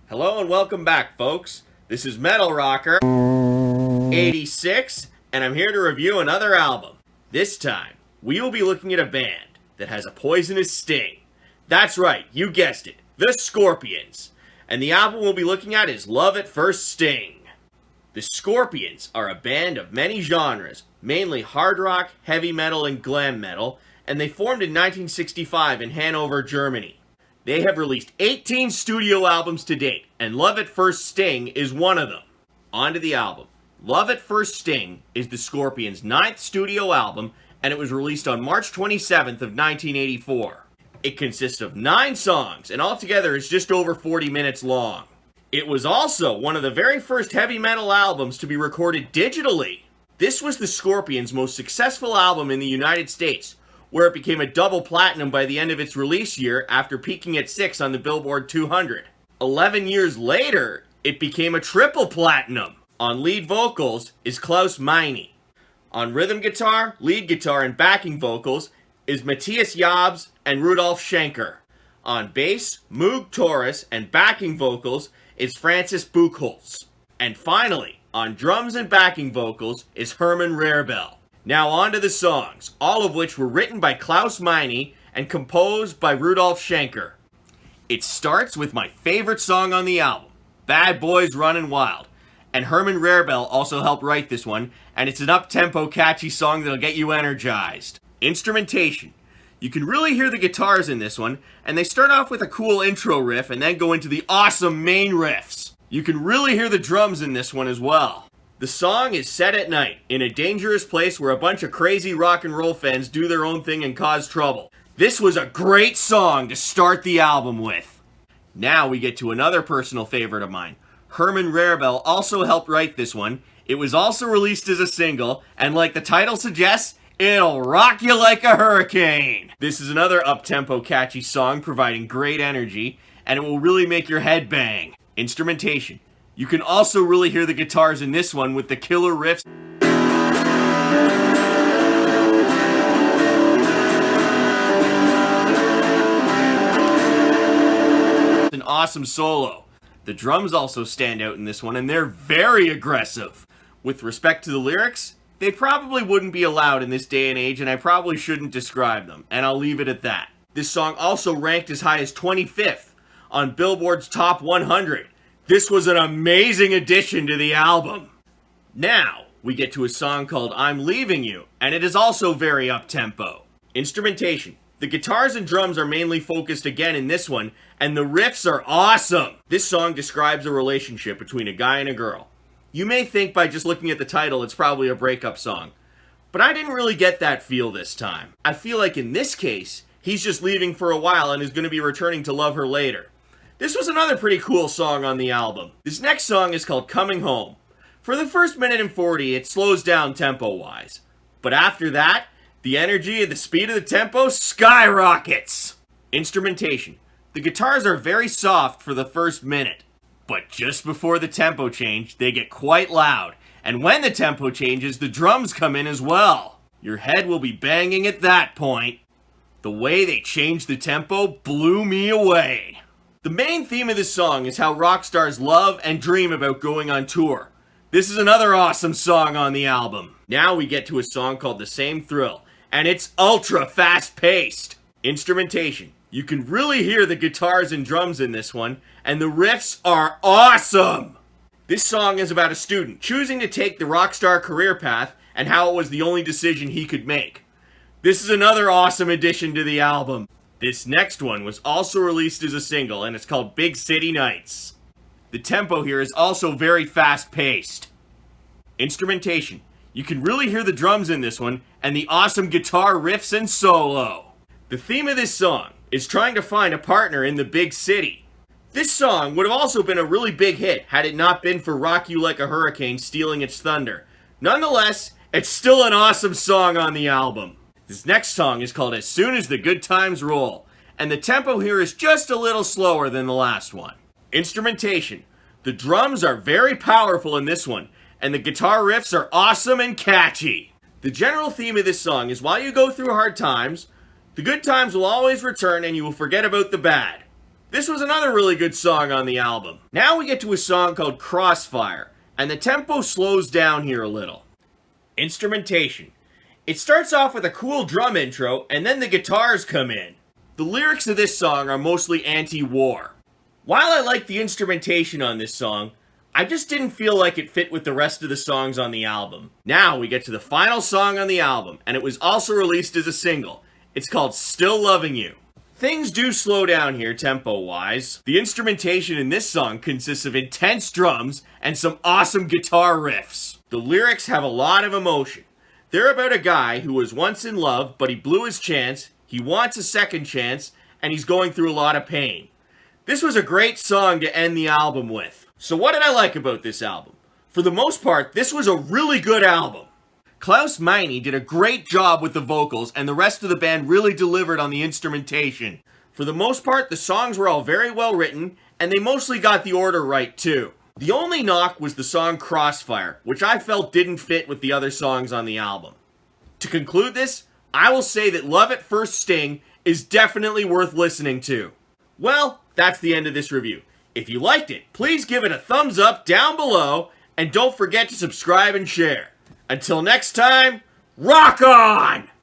Hello and welcome back, folks. This is Metal Rocker 86, and I'm here to review another album. This time, we will be looking at a band that has a poisonous sting. That's right, you guessed it, the Scorpions. And the album we'll be looking at is Love at First Sting. The Scorpions are a band of many genres, mainly hard rock, heavy metal, and glam metal, and they formed in 1965 in Hanover, Germany. They have released 18 studio albums to date, and Love at First Sting is one of them. On to the album. Love at First Sting is the Scorpions' 9th studio album, and it was released on March 27th of 1984. It consists of 9 songs, and altogether is just over 40 minutes long. It was also one of the very first heavy metal albums to be recorded digitally. This was the Scorpions' most successful album in the United States, where it became a double platinum by the end of its release year after peaking at 6 on the Billboard 200. 11 years later, it became a triple platinum. On lead vocals is Klaus Meine. On rhythm guitar, lead guitar, and backing vocals is Matthias Jabs and Rudolf Schenker. On bass, Moog Taurus, and backing vocals is Francis Buchholz. And finally, on drums and backing vocals is Herman Rarebell. Now on to the songs, all of which were written by Klaus Meine and composed by Rudolf Schenker. It starts with my favorite song on the album, Bad Boys Runnin' Wild. And Herman Rarebell also helped write this one, and it's an up-tempo catchy song that'll get you energized. Instrumentation. You can really hear the guitars in this one, and they start off with a cool intro riff and then go into the awesome main riffs. You can really hear the drums in this one as well. The song is set at night, in a dangerous place where a bunch of crazy rock and roll fans do their own thing and cause trouble. This was a great song to start the album with. Now we get to another personal favorite of mine. Herman Rarebell also helped write this one. It was also released as a single, and like the title suggests, it'll rock you like a hurricane. This is another up-tempo catchy song providing great energy, and it will really make your head bang. Instrumentation. You can also really hear the guitars in this one with the killer riffs. An awesome solo. The drums also stand out in this one, and they're very aggressive. With respect to the lyrics, they probably wouldn't be allowed in this day and age, and I probably shouldn't describe them, and I'll leave it at that. This song also ranked as high as 25th on Billboard's Top 100. This was an amazing addition to the album. Now, we get to a song called I'm Leaving You, and it is also very up-tempo. Instrumentation. The guitars and drums are mainly focused again in this one, and the riffs are awesome. This song describes a relationship between a guy and a girl. You may think by just looking at the title it's probably a breakup song, but I didn't really get that feel this time. I feel like in this case, he's just leaving for a while and is going to be returning to love her later. This was another pretty cool song on the album. This next song is called Coming Home. For the first minute and 40, it slows down tempo-wise. But after that, the energy and the speed of the tempo skyrockets. Instrumentation. The guitars are very soft for the first minute. But just before the tempo change, they get quite loud. And when the tempo changes, the drums come in as well. Your head will be banging at that point. The way they changed the tempo blew me away. The main theme of this song is how rock stars love and dream about going on tour. This is another awesome song on the album. Now we get to a song called The Same Thrill, and it's ultra fast-paced. Instrumentation. You can really hear the guitars and drums in this one, and the riffs are awesome! This song is about a student choosing to take the rock star career path and how it was the only decision he could make. This is another awesome addition to the album. This next one was also released as a single, and it's called Big City Nights. The tempo here is also very fast-paced. Instrumentation. You can really hear the drums in this one, and the awesome guitar riffs and solo. The theme of this song is trying to find a partner in the big city. This song would have also been a really big hit had it not been for Rock You Like a Hurricane stealing its thunder. Nonetheless, it's still an awesome song on the album. This next song is called As Soon as the Good Times Roll, and the tempo here is just a little slower than the last one. Instrumentation. The drums are very powerful in this one, and the guitar riffs are awesome and catchy. The general theme of this song is while you go through hard times, the good times will always return and you will forget about the bad. This was another really good song on the album. Now we get to a song called Crossfire, and the tempo slows down here a little. Instrumentation. It starts off with a cool drum intro, and then the guitars come in. The lyrics of this song are mostly anti-war. While I like the instrumentation on this song, I just didn't feel like it fit with the rest of the songs on the album. Now we get to the final song on the album, and it was also released as a single. It's called Still Loving You. Things do slow down here tempo-wise. The instrumentation in this song consists of intense drums and some awesome guitar riffs. The lyrics have a lot of emotion. They're about a guy who was once in love, but he blew his chance, he wants a second chance, and he's going through a lot of pain. This was a great song to end the album with. So what did I like about this album? For the most part, this was a really good album. Klaus Meine did a great job with the vocals, and the rest of the band really delivered on the instrumentation. For the most part, the songs were all very well written, and they mostly got the order right too. The only knock was the song Crossfire, which I felt didn't fit with the other songs on the album. To conclude this, I will say that Love at First Sting is definitely worth listening to. Well, that's the end of this review. If you liked it, please give it a thumbs up down below, and don't forget to subscribe and share. Until next time, rock on!